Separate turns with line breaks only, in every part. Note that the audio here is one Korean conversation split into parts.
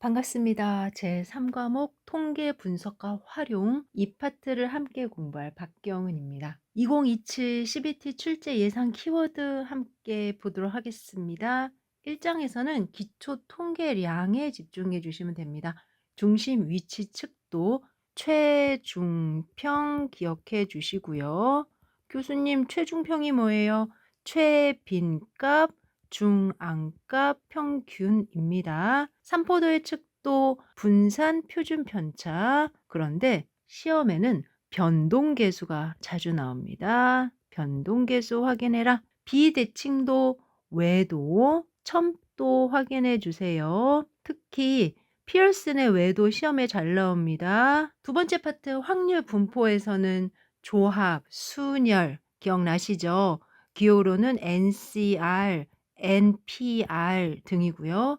반갑습니다. 제3과목 통계 분석과 활용 이 파트를 함께 공부할 박경은입니다. 2027 CBT 출제 예상 키워드 함께 보도록 하겠습니다. 1장에서는 기초 통계량에 집중해 주시면 됩니다. 중심 위치 측도 최중평 기억해 주시고요. 교수님 최중평이 뭐예요? 최빈값 중앙값 평균입니다. 삼포도의 측도 분산 표준 편차. 그런데 시험에는 변동계수가 자주 나옵니다. 변동계수 확인해라. 비대칭도, 외도, 첨도 확인해 주세요. 특히 피어슨의 외도 시험에 잘 나옵니다. 두 번째 파트 확률 분포에서는 조합, 순열 기억나시죠? 기호로는 NCR, NPR 등이고요.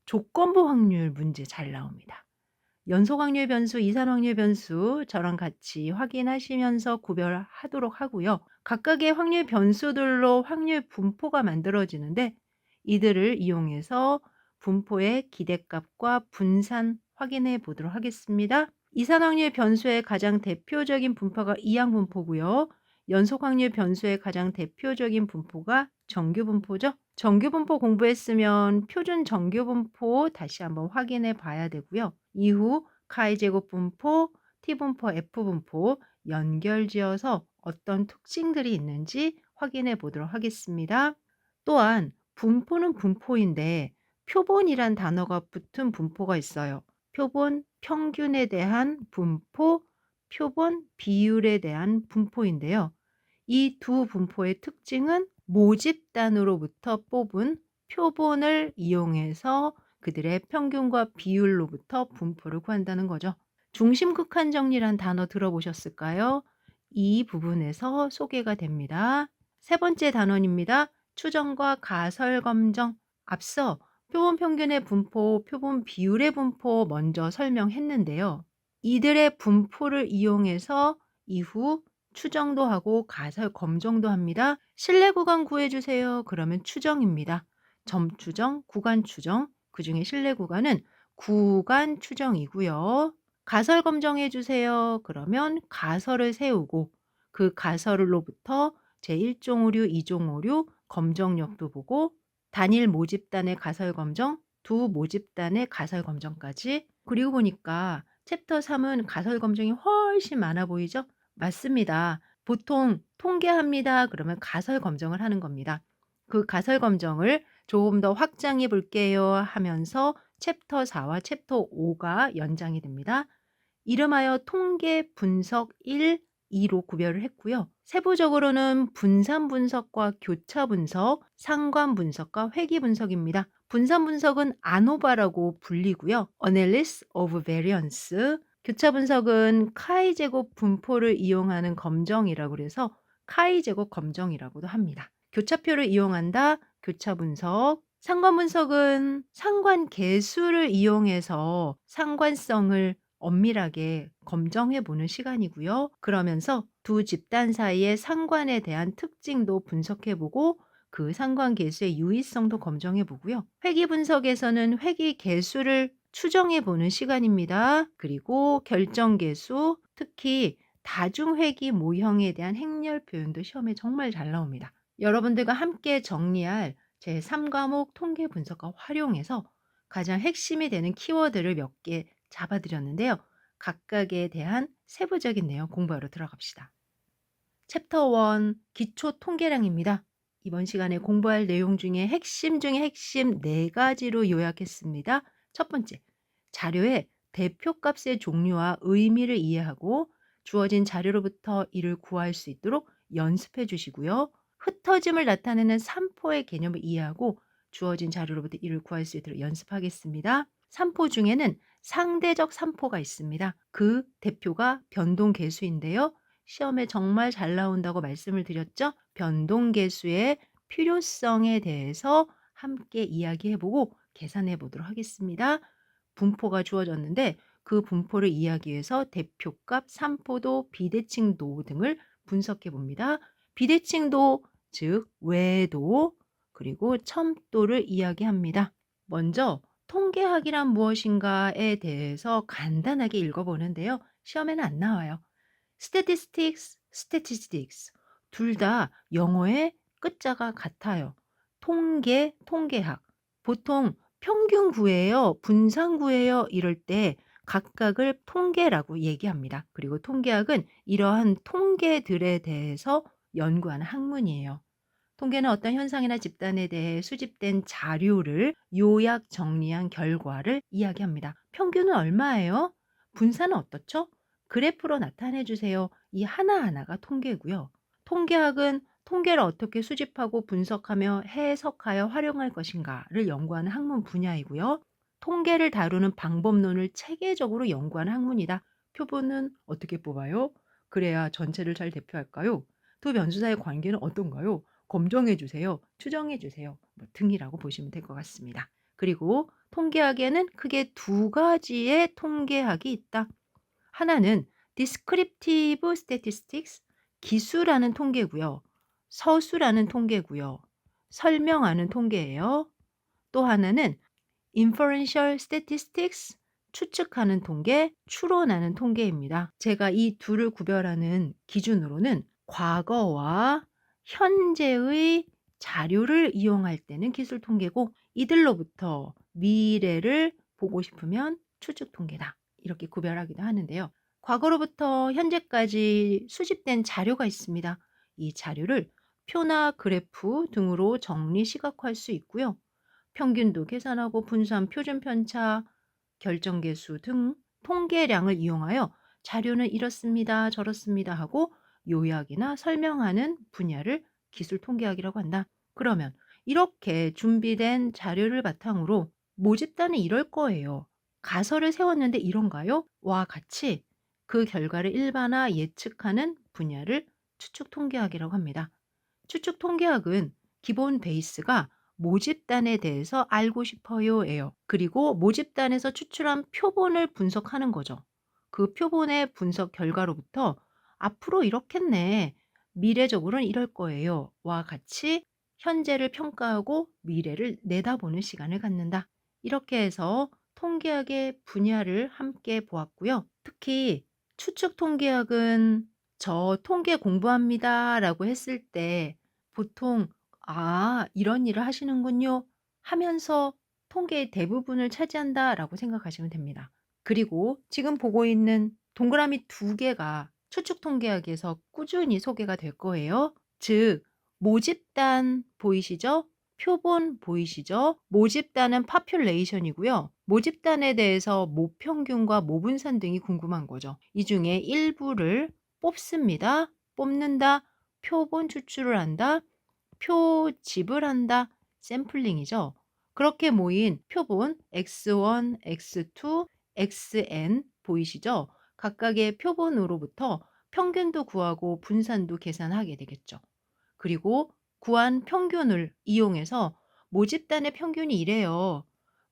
조건부 확률 문제 잘 나옵니다. 연속 확률 변수, 이산 확률 변수 저랑 같이 확인하시면서 구별하도록 하고요. 각각의 확률 변수들로 확률 분포가 만들어지는데 이들을 이용해서 분포의 기대값과 분산 확인해 보도록 하겠습니다. 이산 확률 변수의 가장 대표적인 분포가 이항 분포고요. 연속 확률 변수의 가장 대표적인 분포가 정규 분포죠. 정규 분포 공부했으면 표준 정규 분포 다시 한번 확인해 봐야 되고요. 이후 카이 제곱 분포, T 분포, F 분포 연결지어서 어떤 특징들이 있는지 확인해 보도록 하겠습니다. 또한 분포는 분포인데 표본이란 단어가 붙은 분포가 있어요. 표본 평균에 대한 분포, 표본 비율에 대한 분포인데요. 이 두 분포의 특징은 모집단으로부터 뽑은 표본을 이용해서 그들의 평균과 비율로부터 분포를 구한다는 거죠. 중심극한 정리란 단어 들어보셨을까요? 이 부분에서 소개가 됩니다. 세 번째 단원입니다. 추정과 가설 검정. 앞서 표본 평균의 분포, 표본 비율의 분포 먼저 설명했는데요. 이들의 분포를 이용해서 이후 추정도 하고 가설 검정도 합니다. 신뢰 구간 구해주세요. 그러면 추정입니다. 점 추정, 구간 추정, 그중에 신뢰 구간은 구간 추정이고요. 가설 검정해 주세요. 그러면 가설을 세우고 그 가설로부터 제1종 오류, 2종 오류 검정력도 보고 단일 모집단의 가설 검정, 두 모집단의 가설 검정까지. 그리고 보니까 챕터 3은 가설 검정이 훨씬 많아 보이죠? 맞습니다. 보통 통계합니다. 그러면 가설 검정을 하는 겁니다. 그 가설 검정을 조금 더 확장해 볼게요 하면서 챕터 4와 챕터 5가 연장이 됩니다. 이름하여 통계 분석 1, 2로 구별을 했고요. 세부적으로는 분산 분석과 교차 분석, 상관 분석과 회귀 분석입니다. 분산 분석은 아노바라고 불리고요. Analysis of Variance. 교차 분석은 카이 제곱 분포를 이용하는 검정이라고 그래서 카이 제곱 검정이라고도 합니다. 교차표를 이용한다. 교차 분석. 상관 분석은 상관 계수를 이용해서 상관성을 엄밀하게 검정해 보는 시간이고요. 그러면서 두 집단 사이의 상관에 대한 특징도 분석해 보고 그 상관 계수의 유의성도 검정해 보고요. 회귀 분석에서는 회귀 계수를 추정해 보는 시간입니다. 그리고 결정 계수, 특히 다중회귀 모형에 대한 행렬 표현도 시험에 정말 잘 나옵니다. 여러분들과 함께 정리할 제3과목 통계 분석과 활용해서 가장 핵심이 되는 키워드를 몇 개 잡아드렸는데요. 각각에 대한 세부적인 내용 공부하러 들어갑시다. 챕터 1 기초 통계량입니다. 이번 시간에 공부할 내용 중에 핵심 4가지로 요약했습니다. 첫 번째, 자료의 대표값의 종류와 의미를 이해하고 주어진 자료로부터 이를 구할 수 있도록 연습해 주시고요. 흩어짐을 나타내는 산포의 개념을 이해하고 주어진 자료로부터 이를 구할 수 있도록 연습하겠습니다. 산포 중에는 상대적 산포가 있습니다. 그 대표가 변동계수인데요. 시험에 정말 잘 나온다고 말씀을 드렸죠. 변동계수의 필요성에 대해서 함께 이야기해보고 계산해 보도록 하겠습니다. 분포가 주어졌는데 그 분포를 이해하기 위해서 대표값, 산포도, 비대칭도 등을 분석해 봅니다. 비대칭도, 즉 외도, 그리고 첨도를 이야기합니다. 먼저 통계학이란 무엇인가에 대해서 간단하게 읽어보는데요. 시험에는 안 나와요. statistics 둘 다 영어의 끝자가 같아요. 통계, 통계학. 보통 평균 구해요, 분산 구해요 이럴 때 각각을 통계라고 얘기합니다. 그리고 통계학은 이러한 통계들에 대해서 연구하는 학문이에요. 통계는 어떤 현상이나 집단에 대해 수집된 자료를 요약 정리한 결과를 이야기합니다. 평균은 얼마예요? 분산은 어떻죠? 그래프로 나타내 주세요. 이 하나하나가 통계고요. 통계학은 통계를 어떻게 수집하고 분석하며 해석하여 활용할 것인가를 연구하는 학문 분야이고요. 통계를 다루는 방법론을 체계적으로 연구하는 학문이다. 표본은 어떻게 뽑아요? 그래야 전체를 잘 대표할까요? 두 변수 사이의 관계는 어떤가요? 검정해 주세요. 추정해 주세요. 뭐 등이라고 보시면 될 것 같습니다. 그리고 통계학에는 크게 두 가지의 통계학이 있다. 하나는 descriptive statistics, 기수라는 통계고요. 서술하는 통계고요. 설명하는 통계예요. 또 하나는 inferential statistics, 추측하는 통계, 추론하는 통계입니다. 제가 이 둘을 구별하는 기준으로는 과거와 현재의 자료를 이용할 때는 기술 통계고 이들로부터 미래를 보고 싶으면 추측 통계다. 이렇게 구별하기도 하는데요. 과거로부터 현재까지 수집된 자료가 있습니다. 이 자료를 표나 그래프 등으로 정리 시각화할 수 있고요. 평균도 계산하고 분산, 표준 편차, 결정계수 등 통계량을 이용하여 자료는 이렇습니다, 저렇습니다 하고 요약이나 설명하는 분야를 기술 통계학이라고 한다. 그러면 이렇게 준비된 자료를 바탕으로 모집단은 이럴 거예요. 가설을 세웠는데 이런가요? 와 같이 그 결과를 일반화 예측하는 분야를 추측 통계학이라고 합니다. 추측 통계학은 기본 베이스가 모집단에 대해서 알고 싶어요예요. 그리고 모집단에서 추출한 표본을 분석하는 거죠. 그 표본의 분석 결과로부터 앞으로 이렇겠네, 미래적으로는 이럴 거예요 와 같이 현재를 평가하고 미래를 내다보는 시간을 갖는다. 이렇게 해서 통계학의 분야를 함께 보았고요. 특히 추측 통계학은 저 통계 공부합니다 라고 했을 때 보통 아, 이런 일을 하시는군요 하면서 통계의 대부분을 차지한다라고 생각하시면 됩니다. 그리고 지금 보고 있는 동그라미 두 개가 추측 통계학에서 꾸준히 소개가 될 거예요. 즉, 모집단 보이시죠? 표본 보이시죠? 모집단은 population이고요. 모집단에 대해서 모평균과 모분산 등이 궁금한 거죠. 이 중에 일부를 뽑습니다. 뽑는다. 표본 추출을 한다. 표집을 한다. 샘플링이죠. 그렇게 모인 표본 x1, x2, xn 보이시죠? 각각의 표본으로부터 평균도 구하고 분산도 계산하게 되겠죠. 그리고 구한 평균을 이용해서 모집단의 평균이 이래요.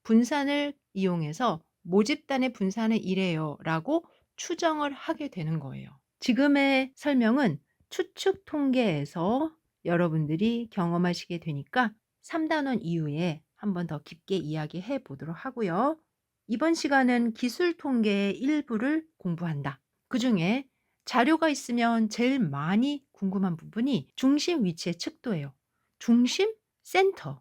분산을 이용해서 모집단의 분산은 이래요. 라고 추정을 하게 되는 거예요. 지금의 설명은 추측 통계에서 여러분들이 경험하시게 되니까 3단원 이후에 한 번 더 깊게 이야기해 보도록 하고요. 이번 시간은 기술 통계의 일부를 공부한다. 그중에 자료가 있으면 제일 많이 궁금한 부분이 중심 위치의 측도예요. 중심? 센터.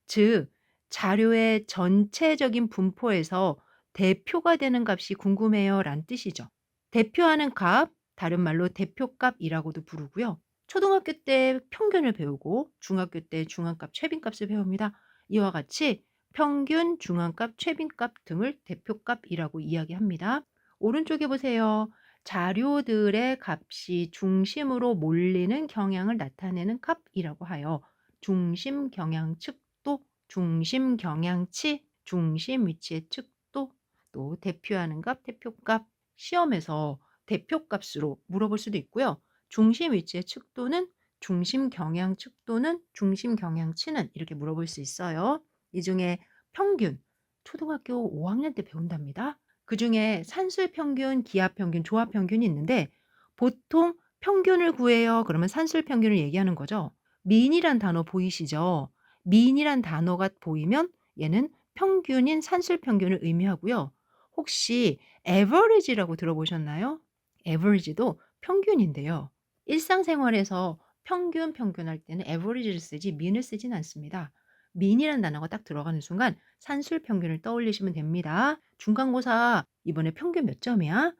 즉, 자료의 전체적인 분포에서 대표가 되는 값이 궁금해요 란 뜻이죠. 대표하는 값, 다른 말로 대표값이라고도 부르고요. 초등학교 때 평균을 배우고 중학교 때 중앙값, 최빈값을 배웁니다. 이와 같이 평균, 중앙값, 최빈값 등을 대표값이라고 이야기합니다. 오른쪽에 보세요. 자료들의 값이 중심으로 몰리는 경향을 나타내는 값이라고 하여 중심 경향 측도, 중심 경향치, 중심 위치의 측도, 또 대표하는 값, 대표값, 시험에서 대표값으로 물어볼 수도 있고요. 중심 위치의 측도는 중심 경향 측도는 중심 경향치는 이렇게 물어볼 수 있어요. 이 중에 평균, 초등학교 5학년 때 배운답니다. 그 중에 산술 평균, 기하 평균, 조합 평균이 있는데 보통 평균을 구해요. 그러면 산술 평균을 얘기하는 거죠. 민이란 단어 보이시죠? 민이란 단어가 보이면 얘는 평균인 산술 평균을 의미하고요. 혹시 average라고 들어보셨나요? average도 평균인데요. 일상생활에서 평균할 때는 average를 쓰지 mean을 쓰진 않습니다. mean이라는 단어가 딱 들어가는 순간 산술 평균을 떠올리시면 됩니다. 중간고사 이번에 평균 몇 점이야?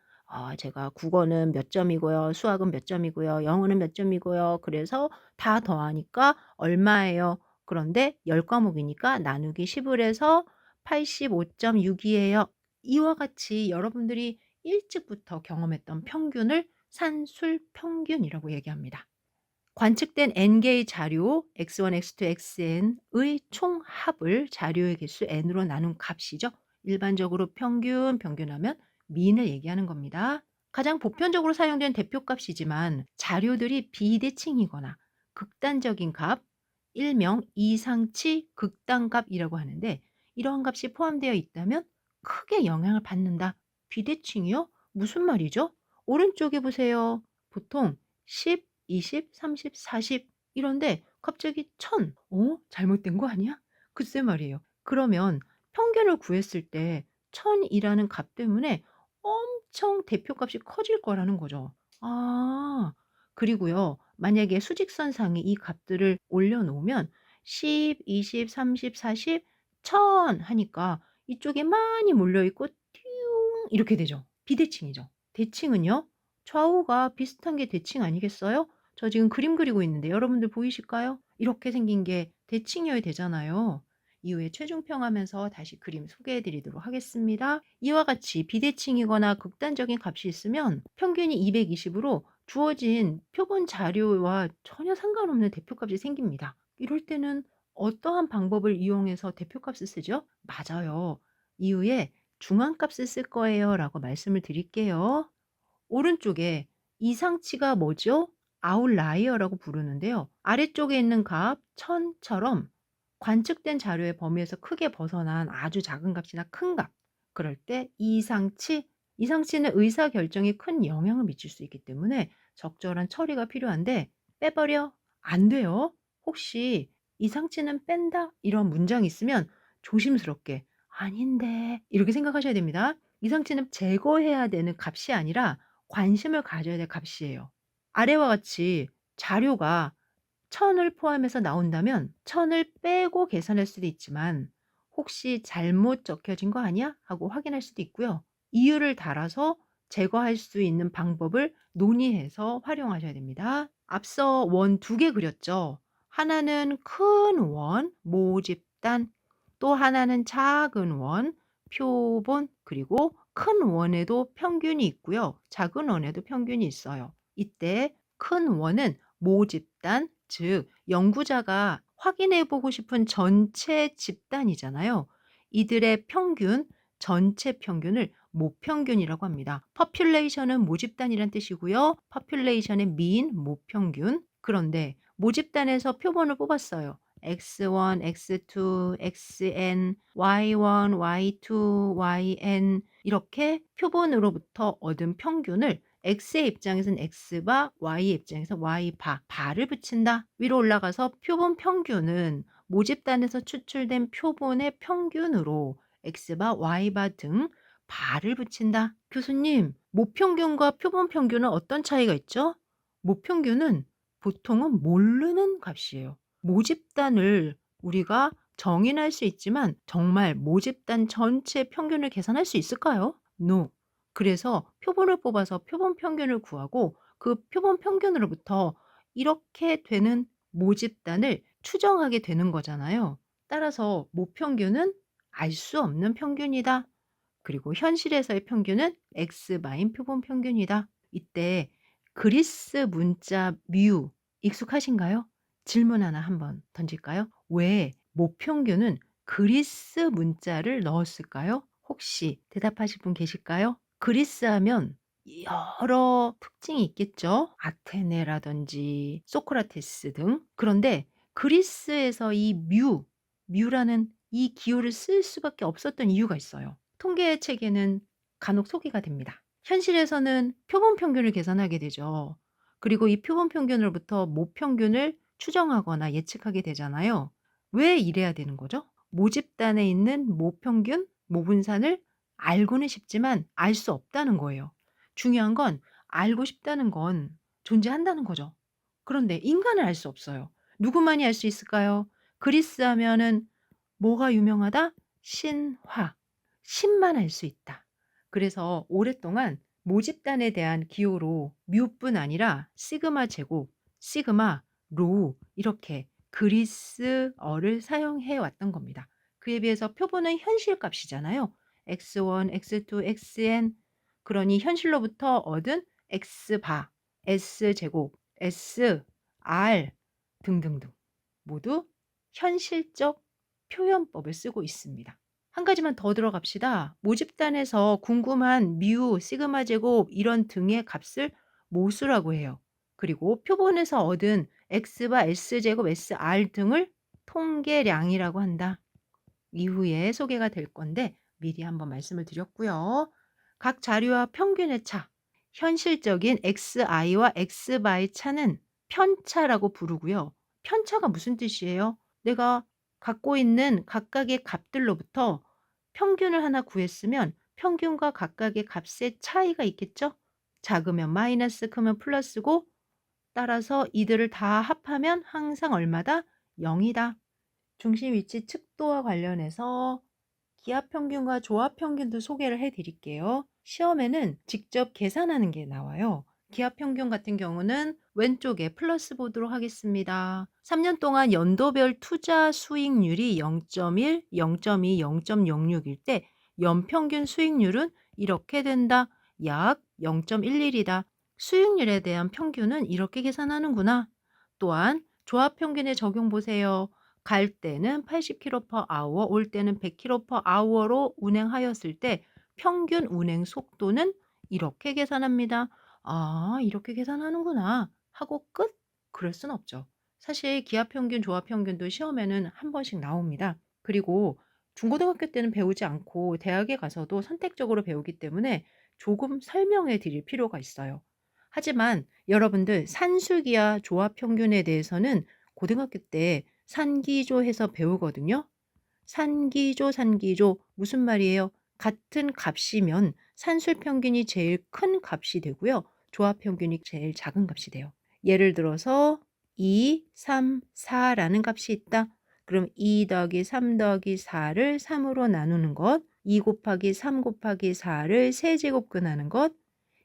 제가 국어는 몇 점이고요. 수학은 몇 점이고요. 영어는 몇 점이고요. 그래서 다 더하니까 얼마예요? 그런데 10 과목이니까 나누기 10을 해서 85.6 이에요. 이와 같이 여러분들이 일찍부터 경험했던 평균을 산술 평균이라고 얘기합니다. 관측된 n개의 자료 x1, x2, xn의 총합을 자료의 개수 n으로 나눈 값이죠. 일반적으로 평균하면 mean을 얘기하는 겁니다. 가장 보편적으로 사용된 대표값이지만 자료들이 비대칭이거나 극단적인 값, 일명 이상치 극단값이라고 하는데 이러한 값이 포함되어 있다면 크게 영향을 받는다. 비대칭이요? 무슨 말이죠? 오른쪽에 보세요. 보통 10, 20, 30, 40 이런데 갑자기 1000. 잘못된 거 아니야? 글쎄 말이에요. 그러면 평균을 구했을 때 1000 이라는 값 때문에 엄청 대표값이 커질 거라는 거죠. 그리고요. 만약에 수직선상에 이 값들을 올려 놓으면 10, 20, 30, 40, 1000 하니까 이쪽에 많이 몰려 있고 띠용 이렇게 되죠. 비대칭이죠. 대칭은요. 좌우가 비슷한 게 대칭 아니겠어요? 저 지금 그림 그리고 있는데 여러분들 보이실까요? 이렇게 생긴 게 대칭이어야 되잖아요. 이후에 최종평하면서 다시 그림 소개해 드리도록 하겠습니다. 이와 같이 비대칭이거나 극단적인 값이 있으면 평균이 220으로 주어진 표본 자료와 전혀 상관없는 대표값이 생깁니다. 이럴 때는 어떠한 방법을 이용해서 대표값을 쓰죠? 맞아요. 이후에 중앙값을 쓸 거예요 라고 말씀을 드릴게요. 오른쪽에 이상치가 뭐죠? 아웃라이어라고 부르는데요. 아래쪽에 있는 값 1000처럼 관측된 자료의 범위에서 크게 벗어난 아주 작은 값이나 큰 값. 그럴 때 이상치는 의사결정에 큰 영향을 미칠 수 있기 때문에 적절한 처리가 필요한데 빼버려? 안 돼요. 혹시 이상치는 뺀다? 이런 문장이 있으면 조심스럽게 아닌데 이렇게 생각하셔야 됩니다. 이상치는 제거해야 되는 값이 아니라 관심을 가져야 될 값이에요. 아래와 같이 자료가 1000을 포함해서 나온다면 1000을 빼고 계산할 수도 있지만 '혹시 잘못 적혀진 거 아니야?' 하고 확인할 수도 있고요. 이유를 달아서 제거할 수 있는 방법을 논의해서 활용하셔야 됩니다. 앞서 원 2개 그렸죠. 하나는 큰 원, 모집단, 또 하나는 작은 원, 표본, 그리고 큰 원에도 평균이 있고요. 작은 원에도 평균이 있어요. 이때 큰 원은 모집단, 즉 연구자가 확인해 보고 싶은 전체 집단이잖아요. 이들의 평균, 전체 평균을 모평균이라고 합니다. population은 모집단이란 뜻이고요. population의 mean, 모평균. 그런데 모집단에서 표본을 뽑았어요. x1, x2, xn, y1, y2, yn 이렇게 표본으로부터 얻은 평균을 x의 입장에서는 x바, y의 입장에서 y바, 바를 붙인다. 위로 올라가서 표본 평균은 모집단에서 추출된 표본의 평균으로 x바, y바 등 바를 붙인다. 교수님, 모평균과 표본 평균은 어떤 차이가 있죠? 모평균은 보통은 모르는 값이에요. 모집단을 우리가 정의할 수 있지만 정말 모집단 전체 평균을 계산할 수 있을까요? No. 그래서 표본을 뽑아서 표본 평균을 구하고 그 표본 평균으로부터 이렇게 되는 모집단을 추정하게 되는 거잖아요. 따라서 모평균은 알 수 없는 평균이다. 그리고 현실에서의 평균은 x바인 표본 평균이다. 이때 그리스 문자 뮤 익숙하신가요? 질문 하나 한번 던질까요? 왜 모평균은 그리스 문자를 넣었을까요? 혹시 대답하실 분 계실까요? 그리스 하면 여러 특징이 있겠죠. 아테네라든지 소크라테스 등. 그런데 그리스에서 이 뮤라는 이 기호를 쓸 수밖에 없었던 이유가 있어요. 통계 체계는 간혹 소개가 됩니다. 현실에서는 표본 평균을 계산하게 되죠. 그리고 이 표본 평균으로부터 모평균을 추정하거나 예측하게 되잖아요. 왜 이래야 되는 거죠? 모집단에 있는 모평균, 모분산을 알고는 싶지만 알 수 없다는 거예요. 중요한 건 알고 싶다는 건 존재한다는 거죠. 그런데 인간은 알 수 없어요. 누구만이 알 수 있을까요? 그리스 하면은 뭐가 유명하다? 신화. 신만 알 수 있다. 그래서 오랫동안 모집단에 대한 기호로 뮤뿐 아니라 시그마 제곱, 시그마, 로우 이렇게 그리스어를 사용해 왔던 겁니다. 그에 비해서 표본은 현실값이잖아요. x1, x2, xn. 그러니 현실로부터 얻은 x바, s제곱, s, r 등등등 모두 현실적 표현법을 쓰고 있습니다. 한 가지만 더 들어갑시다. 모집단에서 궁금한 뮤, 시그마 제곱 이런 등의 값을 모수라고 해요. 그리고 표본에서 얻은 x바, s제곱, sr 등을 통계량이라고 한다. 이후에 소개가 될 건데 미리 한번 말씀을 드렸고요. 각 자료와 평균의 차, 현실적인 xi와 x바의 차는 편차라고 부르고요. 편차가 무슨 뜻이에요? 내가 갖고 있는 각각의 값들로부터 평균을 하나 구했으면 평균과 각각의 값의 차이가 있겠죠? 작으면 마이너스, 크면 플러스고 따라서 이들을 다 합하면 항상 얼마다? 0이다. 중심 위치 측도와 관련해서 기하 평균과 조합 평균도 소개를 해 드릴게요. 시험에는 직접 계산하는 게 나와요. 기하 평균 같은 경우는 왼쪽에 플러스 보도록 하겠습니다. 3년 동안 연도별 투자 수익률이 0.1, 0.2, 0.06일 때 연평균 수익률은 이렇게 된다. 약 0.11이다. 수익률에 대한 평균은 이렇게 계산하는구나. 또한 조합 평균에 적용 보세요. 갈 때는 80km/h, 올 때는 100km/h로 운행하였을 때 평균 운행 속도는 이렇게 계산합니다. 아, 이렇게 계산하는구나 하고 끝? 그럴 순 없죠. 사실 기하 평균, 조합 평균도 시험에는 한 번씩 나옵니다. 그리고 중고등학교 때는 배우지 않고 대학에 가서도 선택적으로 배우기 때문에 조금 설명해 드릴 필요가 있어요. 하지만 여러분들 산술기하 조합 평균에 대해서는 고등학교 때 산기조 해서 배우거든요. 산기조, 산기조 무슨 말이에요? 같은 값이면 산술 평균이 제일 큰 값이 되고요. 조합 평균이 제일 작은 값이 돼요. 예를 들어서 2, 3, 4라는 값이 있다. 그럼 2 더하기 3 더하기 4를 3으로 나누는 것, 2 곱하기 3 곱하기 4를 세제곱근하는 것,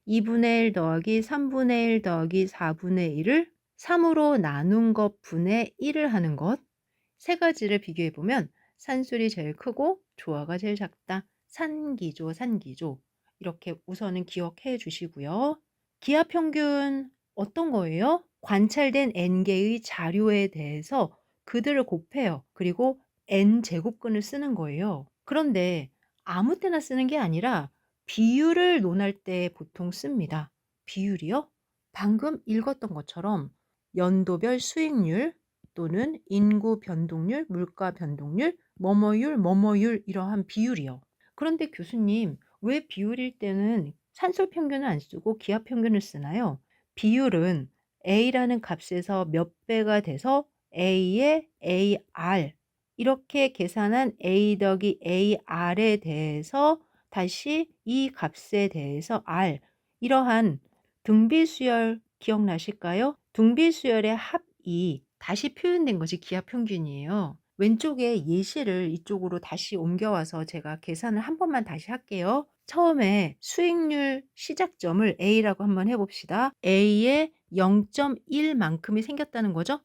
2분의 1 더하기 3분의 1 더하기 4분의 1을 3으로 나눈 것 분의 1을 하는 것, 세 가지를 비교해 보면 산술이 제일 크고 조화가 제일 작다. 산기조, 산기조. 이렇게 우선은 기억해 주시고요. 기하 평균 어떤 거예요? 관찰된 n개의 자료에 대해서 그들을 곱해요. 그리고 n 제곱근을 쓰는 거예요. 그런데 아무 때나 쓰는 게 아니라 비율을 논할 때 보통 씁니다. 비율이요? 방금 읽었던 것처럼 연도별 수익률 또는 인구 변동률, 물가 변동률, 뭐뭐율 이러한 비율이요. 그런데 교수님, 왜 비율일 때는 산술 평균을 안 쓰고 기하 평균을 쓰나요? 비율은 A라는 값에서 몇 배가 돼서 A의 AR 이렇게 계산한 A 더하기 AR에 대해서 다시 이 값에 대해서 R 이러한 등비수열 기억나실까요? 등비수열의 합이 다시 표현된 것이 기하 평균이에요. 왼쪽에 예시를 이쪽으로 다시 옮겨와서 제가 계산을 한 번만 다시 할게요. 처음에 수익률 시작점을 A라고 한번 해봅시다. A의 0.1만큼이 생겼다는 거죠.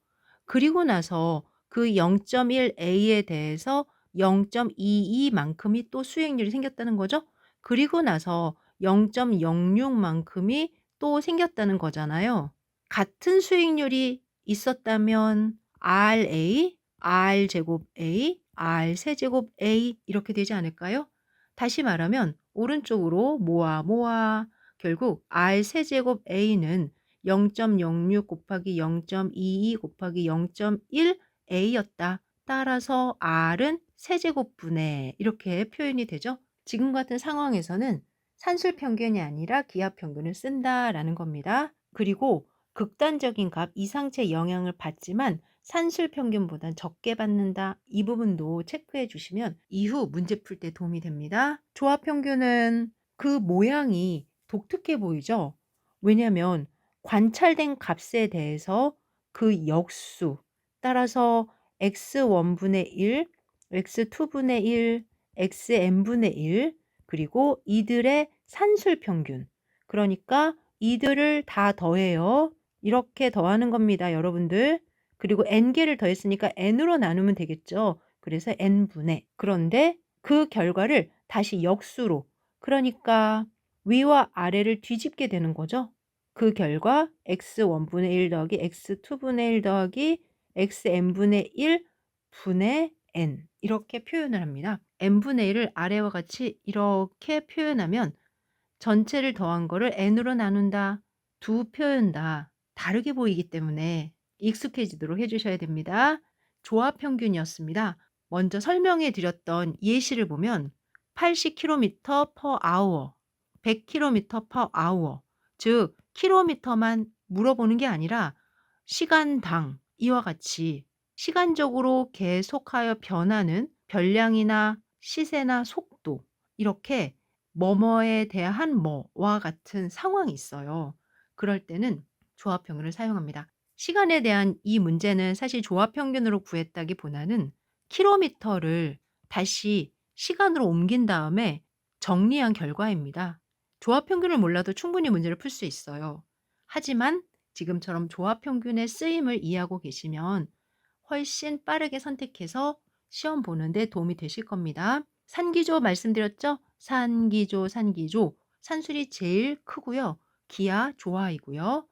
그리고 나서 그 0.1A에 대해서 0.22만큼이 또 수익률이 생겼다는 거죠. 그리고 나서 0.06만큼이 또 생겼다는 거잖아요. 같은 수익률이 있었다면 RA, R제곱 A, R 세제곱 A 이렇게 되지 않을까요? 다시 말하면 오른쪽으로 모아 결국 R 세제곱 A는 0.06 곱하기 0.22 곱하기 0.1 A였다. 따라서 R은 세제곱분의 이렇게 표현이 되죠. 지금 같은 상황에서는 산술 평균이 아니라 기하 평균을 쓴다라는 겁니다. 그리고 극단적인 값 이상치의 영향을 받지만 산술 평균보단 적게 받는다. 이 부분도 체크해 주시면 이후 문제 풀 때 도움이 됩니다. 조합 평균은 그 모양이 독특해 보이죠? 왜냐하면 관찰된 값에 대해서 그 역수 따라서 x1분의 1, x2분의 1, xn분의 1 그리고 이들의 산술 평균 그러니까 이들을 다 더해요. 이렇게 더하는 겁니다, 여러분들. 그리고 n개를 더했으니까 n으로 나누면 되겠죠. 그래서 n분의. 그런데 그 결과를 다시 역수로 그러니까 위와 아래를 뒤집게 되는 거죠. 그 결과 x1분의 1 더하기 x2분의 1 더하기 xn분의 1 분의 n 이렇게 표현을 합니다. n분의 1을 아래와 같이 이렇게 표현하면 전체를 더한 거를 n으로 나눈다. 두 표현 다 다르게 보이기 때문에 익숙해지도록 해 주셔야 됩니다. 조합 평균이었습니다. 먼저 설명해 드렸던 예시를 보면 80km per hour, 100km per hour 즉 킬로미터만 물어보는 게 아니라 시간당 이와 같이 시간적으로 계속하여 변하는 변량이나 시세나 속도 이렇게 뭐뭐에 대한 뭐와 같은 상황이 있어요. 그럴 때는 조합 평균을 사용합니다. 시간에 대한 이 문제는 사실 조합 평균으로 구했다기보다는 킬로미터를 다시 시간으로 옮긴 다음에 정리한 결과입니다. 조합 평균을 몰라도 충분히 문제를 풀 수 있어요. 하지만 지금처럼 조합 평균의 쓰임을 이해하고 계시면 훨씬 빠르게 선택해서 시험 보는 데 도움이 되실 겁니다. 산기조 말씀드렸죠? 산기조, 산기조. 산술이 제일 크고요. 기하, 조하이고요.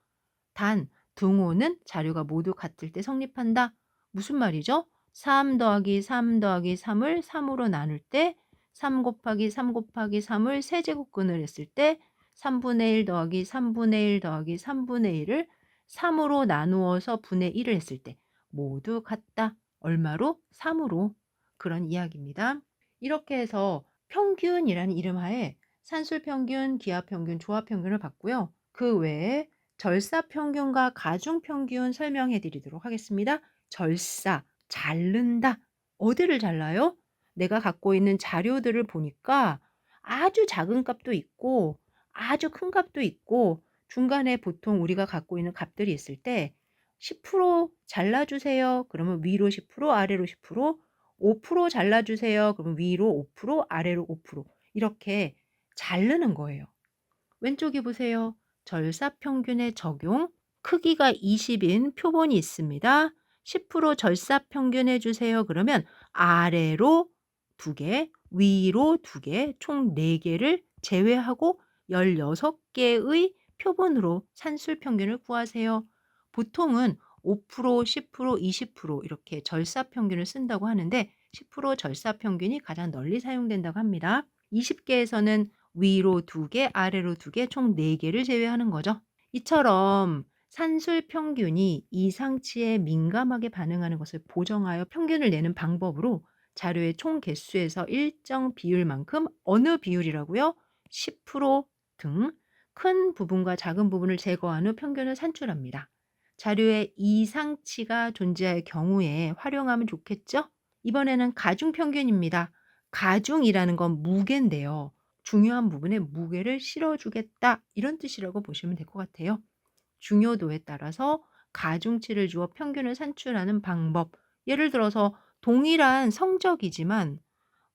단, 등호는 자료가 모두 같을 때 성립한다. 무슨 말이죠? 3 더하기 3 더하기 3을 3으로 나눌 때 3 곱하기 3 곱하기 3을 세제곱근을 했을 때 3분의 1 더하기 3분의 1 더하기 3분의 1을 3으로 나누어서 분의 1을 했을 때 모두 같다. 얼마로? 3으로. 그런 이야기입니다. 이렇게 해서 평균이라는 이름 하에 산술 평균, 기하 평균, 조합 평균을 봤고요. 그 외에 절사 평균과 가중 평균 설명해 드리도록 하겠습니다. 절사, 자른다. 어디를 잘라요? 내가 갖고 있는 자료들을 보니까 아주 작은 값도 있고 아주 큰 값도 있고 중간에 보통 우리가 갖고 있는 값들이 있을 때 10% 잘라주세요. 그러면 위로 10%, 아래로 10%, 5% 잘라주세요. 그러면 위로 5%, 아래로 5% 이렇게 자르는 거예요. 왼쪽에 보세요. 절사평균의 적용. 크기가 20인 표본이 있습니다. 10% 절사평균 해주세요. 그러면 아래로 2개, 위로 2개, 총 4개를 제외하고 16개의 표본으로 산술평균을 구하세요. 보통은 5%, 10%, 20% 이렇게 절사평균을 쓴다고 하는데 10% 절사평균이 가장 널리 사용된다고 합니다. 20개에서는 위로 2개, 아래로 2개, 총 4개를 제외하는 거죠. 이처럼 산술 평균이 이상치에 민감하게 반응하는 것을 보정하여 평균을 내는 방법으로 자료의 총 개수에서 일정 비율만큼 어느 비율이라고요? 10% 등 큰 부분과 작은 부분을 제거한 후 평균을 산출합니다. 자료에 이상치가 존재할 경우에 활용하면 좋겠죠? 이번에는 가중평균입니다. 가중이라는 건 무게인데요. 중요한 부분에 무게를 실어주겠다 이런 뜻이라고 보시면 될 것 같아요. 중요도에 따라서 가중치를 주어 평균을 산출하는 방법. 예를 들어서 동일한 성적이지만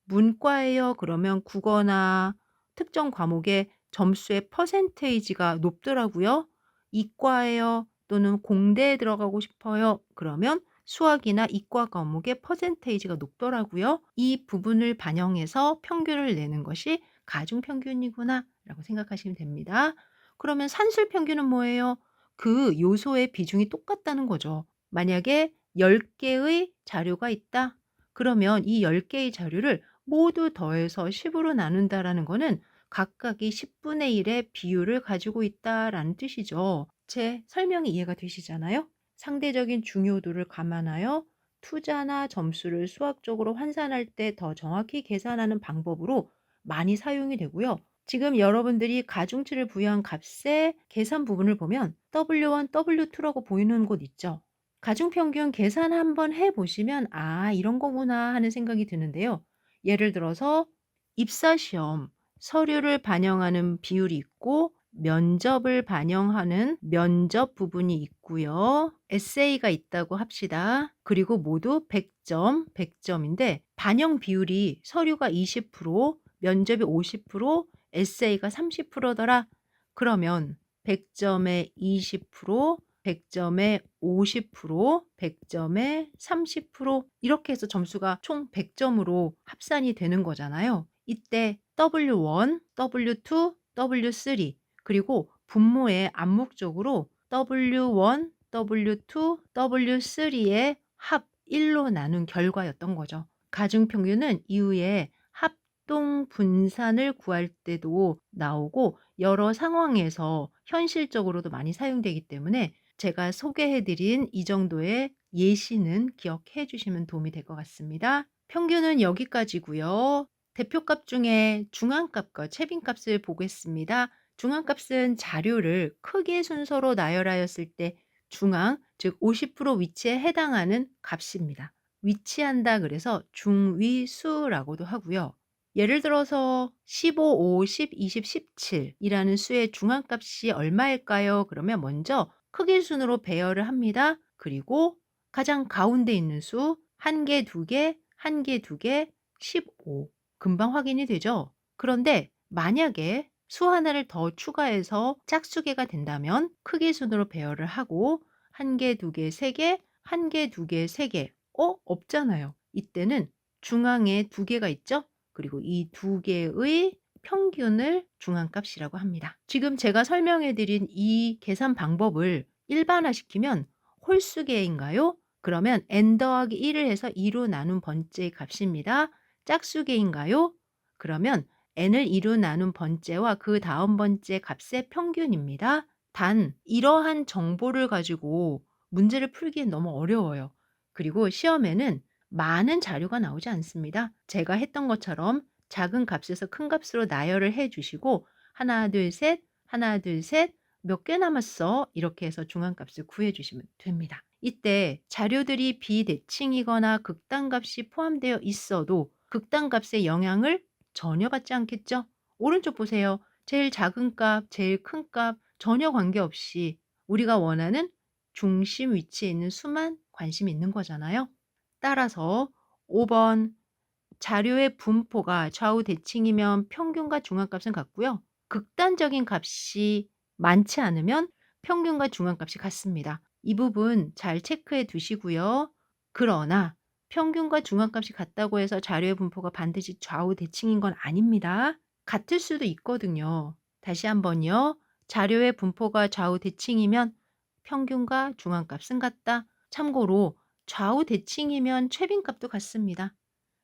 문과예요. 그러면 국어나 특정 과목의 점수의 퍼센테이지가 높더라고요. 이과예요. 또는 공대에 들어가고 싶어요. 그러면 수학이나 이과 과목의 퍼센테이지가 높더라고요. 이 부분을 반영해서 평균을 내는 것이 가중평균이구나 라고 생각하시면 됩니다. 그러면 산술평균은 뭐예요? 그 요소의 비중이 똑같다는 거죠. 만약에 10개의 자료가 있다. 그러면 이 10개의 자료를 모두 더해서 10으로 나눈다라는 거는 각각이 10분의 1의 비율을 가지고 있다라는 뜻이죠. 제 설명이 이해가 되시잖아요? 상대적인 중요도를 감안하여 투자나 점수를 수학적으로 환산할 때 더 정확히 계산하는 방법으로 많이 사용이 되고요. 지금 여러분들이 가중치를 부여한 값의 계산 부분을 보면 W1, W2라고 보이는 곳 있죠. 가중평균 계산 한번 해 보시면 '아 이런 거구나.' 하는 생각이 드는데요. 예를 들어서 입사 시험 서류를 반영하는 비율이 있고 면접을 반영하는 면접 부분이 있고요. 에세이가 있다고 합시다. 그리고 모두 100점, 100점인데 반영 비율이 서류가 20%, 면접이 50%, 에세이가 30% 더라. 그러면 100점에 20%, 100점에 50%, 100점에 30% 이렇게 해서 점수가 총 100점으로 합산이 되는 거잖아요. 이때 W1, W2, W3 그리고 분모에 암묵적으로 W1, W2, W3의 합 1로 나눈 결과였던 거죠. 가중평균은 이후에 합동 분산을 구할 때도 나오고 여러 상황에서 현실적으로도 많이 사용되기 때문에 제가 소개해 드린 이 정도의 예시는 기억해 주시면 도움이 될 것 같습니다. 평균은 여기까지고요. 대표값 중에 중앙값과 최빈값을 보겠습니다. 중앙값은 자료를 크기 순서로 나열하였을 때 중앙, 즉 50% 위치에 해당하는 값입니다. 위치한다 그래서 중위수라고도 하고요. 예를 들어서 15, 5, 10, 20, 17 이라는 수의 중앙값이 얼마일까요? 그러면 먼저 크기 순으로 배열을 합니다. 그리고 가장 가운데 있는 수 1개, 2개, 1개, 2개, 15 금방 확인이 되죠. 그런데 만약에 수 하나를 더 추가해서 짝수개가 된다면 크기 순으로 배열을 하고 1개, 2개, 3개, 1개, 2개, 3개 없잖아요. 이때는 중앙에 2개가 있죠. 그리고 이 2개의 평균을 중앙값이라고 합니다. 지금 제가 설명해 드린 이 계산 방법을 일반화시키면 홀수계인가요? 그러면 n 더하기 1을 해서 2로 나눈 번째의 값입니다. 짝수계인가요? 그러면 n을 2로 나눈 번째와 그 다음 번째 값의 평균입니다. 단 이러한 정보를 가지고 문제를 풀기엔 너무 어려워요. 그리고 시험에는 많은 자료가 나오지 않습니다. 제가 했던 것처럼 작은 값에서 큰 값으로 나열을 해 주시고 하나, 둘, 셋, 하나, 둘, 셋, 몇 개 남았어? 이렇게 해서 중앙값을 구해 주시면 됩니다. 이때 자료들이 비대칭이거나 극단값이 포함되어 있어도 극단값의 영향을 전혀 받지 않겠죠? 오른쪽 보세요. 제일 작은 값, 제일 큰 값 전혀 관계없이 우리가 원하는 중심 위치에 있는 수만 관심이 있는 거잖아요. 따라서 5번 자료의 분포가 좌우 대칭이면 평균과 중앙값은 같고요. 극단적인 값이 많지 않으면 평균과 중앙값이 같습니다. 이 부분 잘 체크해 두시고요. 그러나 평균과 중앙값이 같다고 해서 자료의 분포가 반드시 좌우 대칭인 건 아닙니다. 같을 수도 있거든요. 다시 한번요. 자료의 분포가 좌우 대칭이면 평균과 중앙값은 같다. 참고로 좌우 대칭이면 최빈값도 같습니다.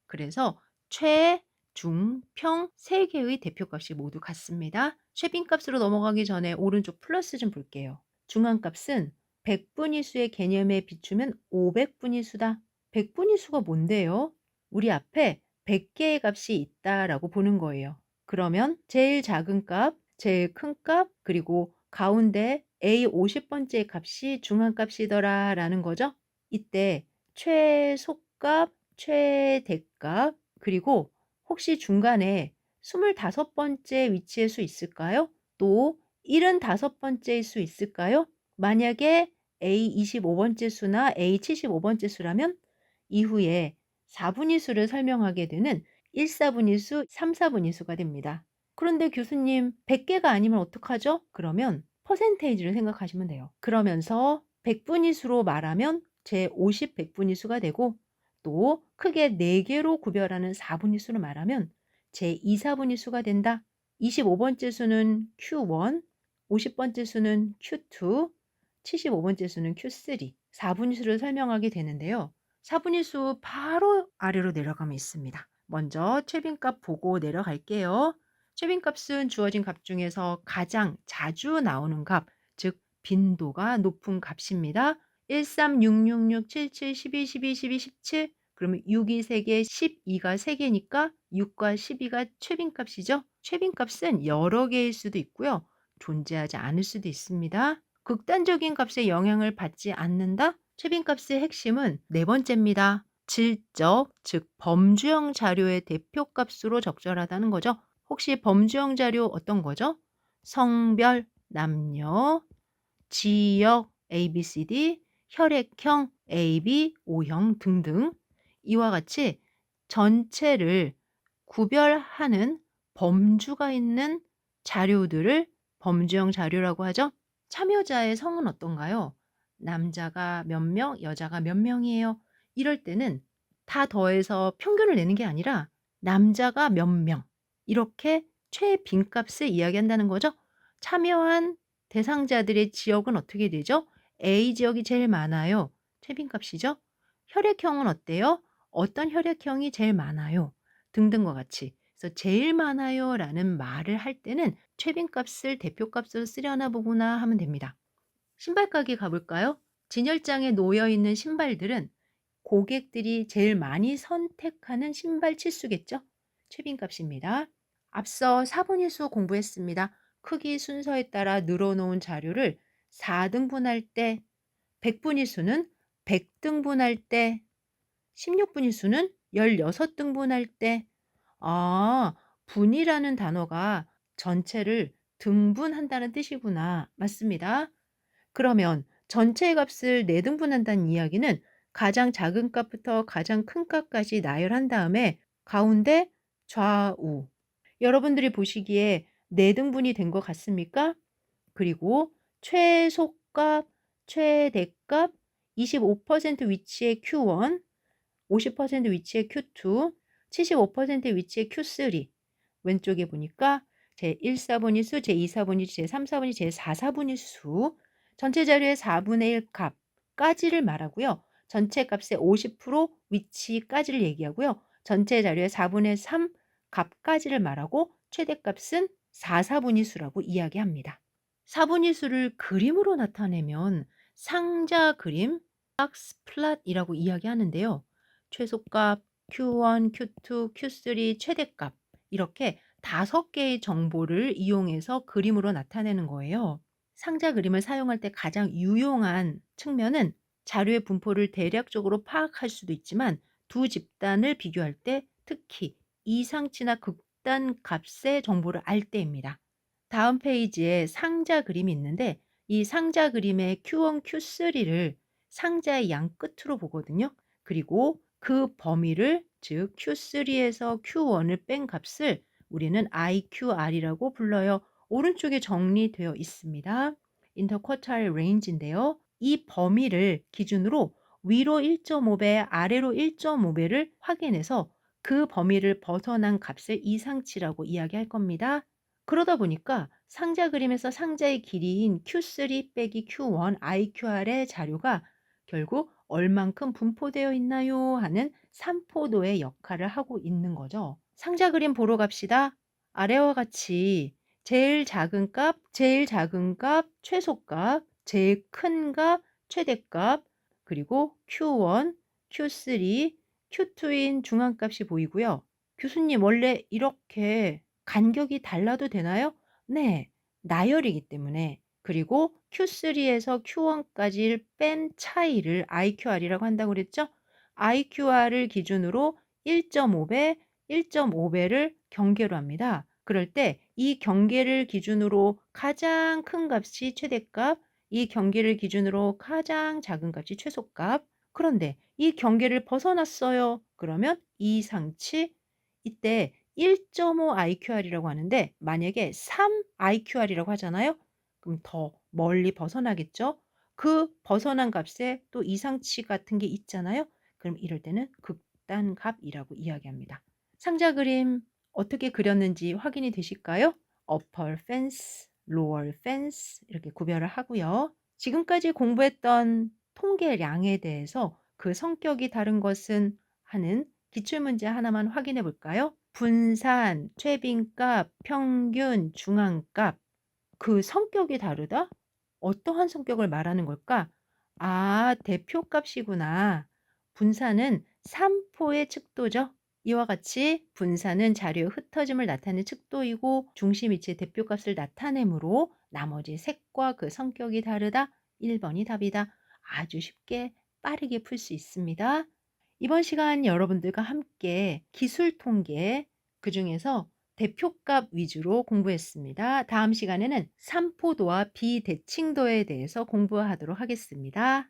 그래서 최, 중, 평 3개의 대표값이 모두 같습니다. 최빈값으로 넘어가기 전에 오른쪽 플러스 좀 볼게요. 중앙값은 100분위수의 개념에 비추면 500분위수다. 100분위수가 뭔데요? 우리 앞에 100개의 값이 있다라고 보는 거예요. 그러면 제일 작은 값, 제일 큰 값, 그리고 가운데 A 50번째 값이 중앙값이더라 라는 거죠. 이때 최소값, 최대값, 그리고 혹시 중간에 25번째 위치의 수 있을까요? 또 75번째일 수 있을까요? 만약에 A 25번째 수나 A 75번째 수라면 이후에 4분위수를 설명하게 되는 1사분위수, 3사분위수가 됩니다. 그런데 교수님 100개가 아니면 어떡하죠? 그러면 퍼센테이지를 생각하시면 돼요. 그러면서 100분위수로 말하면 제 50 100분위수가 되고 또 크게 4개로 구별하는 4분위수로 말하면 제 2, 4분위수가 된다. 25번째 수는 Q1, 50번째 수는 Q2, 75번째 수는 Q3, 4분위수를 설명하게 되는데요. 4분위수 바로 아래로 내려가면 있습니다. 먼저 최빈값 보고 내려갈게요. 최빈값은 주어진 값 중에서 가장 자주 나오는 값, 즉 빈도가 높은 값입니다. 1, 3, 6, 6, 6, 7, 7, 12, 12, 12, 17 그러면 6이 3개, 12가 3개니까 6과 12가 최빈값이죠. 최빈값은 여러 개일 수도 있고요. 존재하지 않을 수도 있습니다. 극단적인 값에 영향을 받지 않는다? 최빈값의 핵심은 네 번째입니다. 질적, 즉 범주형 자료의 대표값으로 적절하다는 거죠. 혹시 범주형 자료 어떤 거죠? 성별, 남녀, 지역 ABCD, 혈액형 AB, O형 등등 이와 같이 전체를 구별하는 범주가 있는 자료들을 범주형 자료라고 하죠. 참여자의 성은 어떤가요? 남자가 몇 명, 여자가 몇 명이에요. 이럴 때는 다 더해서 평균을 내는 게 아니라 남자가 몇 명, 이렇게 최빈값을 이야기한다는 거죠. 참여한 대상자들의 지역은 어떻게 되죠? A 지역이 제일 많아요. 최빈값이죠. 혈액형은 어때요? 어떤 혈액형이 제일 많아요? 등등과 같이. 그래서 제일 많아요라는 말을 할 때는 최빈값을 대표값으로 쓰려나 보구나 하면 됩니다. 신발 가게 가볼까요? 진열장에 놓여 있는 신발들은 고객들이 제일 많이 선택하는 신발 치수겠죠? 최빈값입니다. 앞서 4분위수 공부했습니다. 크기 순서에 따라 늘어놓은 자료를 4등분할 때, 100분위수는 100등분할 때, 16분위수는 16등분할 때, 아, 분이라는 단어가 전체를 등분한다는 뜻이구나. 맞습니다. 그러면 전체의 값을 4등분한다는 이야기는 가장 작은 값부터 가장 큰 값까지 나열한 다음에 가운데 좌우. 여러분들이 보시기에 4등분이 된 것 같습니까? 그리고 최소값, 최대값, 25% 위치의 Q1, 50% 위치의 Q2, 75% 위치의 Q3. 왼쪽에 보니까 제1사분위수, 제2사분위수, 제3사분위수, 제4사분위수 전체 자료의 4분의 1 값까지를 말하고요. 전체 값의 50% 위치까지를 얘기하고요. 전체 자료의 4분의 3 값까지를 말하고 최대값은 4사분위수라고 이야기합니다. 사분위수를 그림으로 나타내면 상자 그림, 박스 플랫이라고 이야기하는데요. 최소값, Q1, Q2, Q3, 최대값 이렇게 5개의 정보를 이용해서 그림으로 나타내는 거예요. 상자 그림을 사용할 때 가장 유용한 측면은 자료의 분포를 대략적으로 파악할 수도 있지만 두 집단을 비교할 때 특히 이상치나 극단 값의 정보를 알 때입니다. 다음 페이지에 상자 그림이 있는데 이 상자 그림의 Q1, Q3를 상자의 양 끝으로 보거든요. 그리고 그 범위를 즉 Q3에서 Q1을 뺀 값을 우리는 IQR이라고 불러요. 오른쪽에 정리되어 있습니다. 인터쿼타일 레인지인데요. 이 범위를 기준으로 위로 1.5배, 아래로 1.5배를 확인해서 그 범위를 벗어난 값을 이상치라고 이야기할 겁니다. 그러다 보니까 상자 그림에서 상자의 길이인 Q3 빼기 Q1 IQR의 자료가 결국 얼만큼 분포되어 있나요? 하는 산포도의 역할을 하고 있는 거죠. 상자 그림 보러 갑시다. 아래와 같이 제일 작은 값, 제일 작은 값, 최소값, 제일 큰 값, 최대값, 그리고 Q1, Q3, Q2인 중앙값이 보이고요. 교수님 원래 이렇게 간격이 달라도 되나요? 네, 나열이기 때문에. 그리고 Q3에서 Q1까지를 뺀 차이를 IQR이라고 한다고 그랬죠? IQR을 기준으로 1.5배, 1.5배를 경계로 합니다. 그럴 때 이 경계를 기준으로 가장 큰 값이 최대값, 이 경계를 기준으로 가장 작은 값이 최소값. 그런데 이 경계를 벗어났어요. 그러면 이상치. 이때 1.5 IQR이라고 하는데 만약에 3 IQR이라고 하잖아요. 그럼 더 멀리 벗어나겠죠. 그 벗어난 값에 또 이상치 같은 게 있잖아요. 그럼 이럴 때는 극단값이라고 이야기합니다. 상자 그림 어떻게 그렸는지 확인이 되실까요? upper fence, lower fence 이렇게 구별을 하고요. 지금까지 공부했던 통계량에 대해서 그 성격이 다른 것은 하는 기출문제 하나만 확인해 볼까요? 분산, 최빈값, 평균, 중앙값. 그 성격이 다르다? 어떠한 성격을 말하는 걸까? 아, 대표값이구나. 분산은 산포의 척도죠. 이와 같이 분산은 자료의 흩어짐을 나타내는 척도이고 중심 위치의 대표값을 나타내므로 나머지 색과 그 성격이 다르다. 1번이 답이다. 아주 쉽게 빠르게 풀 수 있습니다. 이번 시간 여러분들과 함께 기술 통계, 그중에서 대표값 위주로 공부했습니다. 다음 시간에는 삼포도와 비대칭도에 대해서 공부하도록 하겠습니다.